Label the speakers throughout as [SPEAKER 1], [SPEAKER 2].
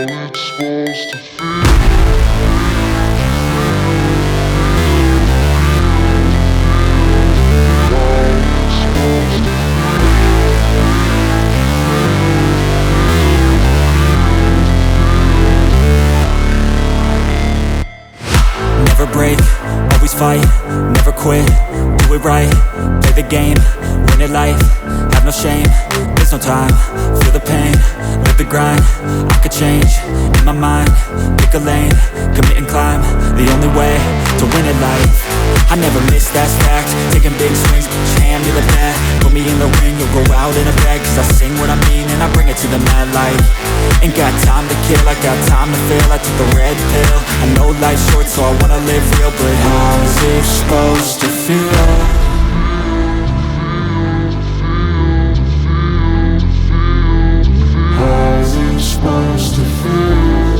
[SPEAKER 1] it's supposed to feel.
[SPEAKER 2] Never break, always fight, never quit, do it right, play the game, win it life, have no shame, there's no time, feel the pain, live the grind, I could change, in my mind, pick a lane, commit and climb, the only way to win it life, I never miss, that's fact, taking big swings, hand me the bat, put me in the ring, you'll go out in a bag, cause I sing what I mean and I bring it to the mad light, ain't got time to kill, I got time to feel, I took the red pill, I know life's short so I wanna live real, but how's it supposed to feel? How's it supposed to feel?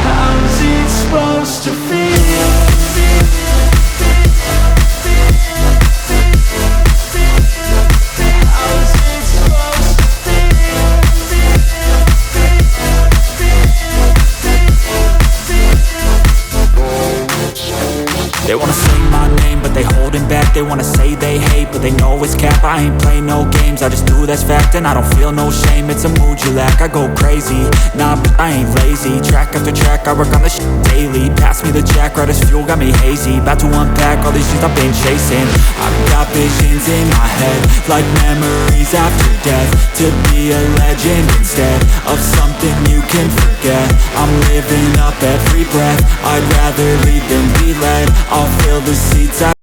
[SPEAKER 2] How's it supposed to feel? They wanna say my name, but they holding back. They wanna say they hate, but they know it's cap. I ain't play no games, I just do that's fact. And I don't feel no shame, it's a mood you lack. I go crazy, nah, but I ain't lazy. Track after track, I work on this shit daily. Pass me the jack, right as fuel, got me hazy. About to unpack all these things I've been chasing. I've got visions in my head, like memories after death. To be a legend instead of something you can forget. I'm living up every breath, I'd rather lead than be led. I'll fill the seats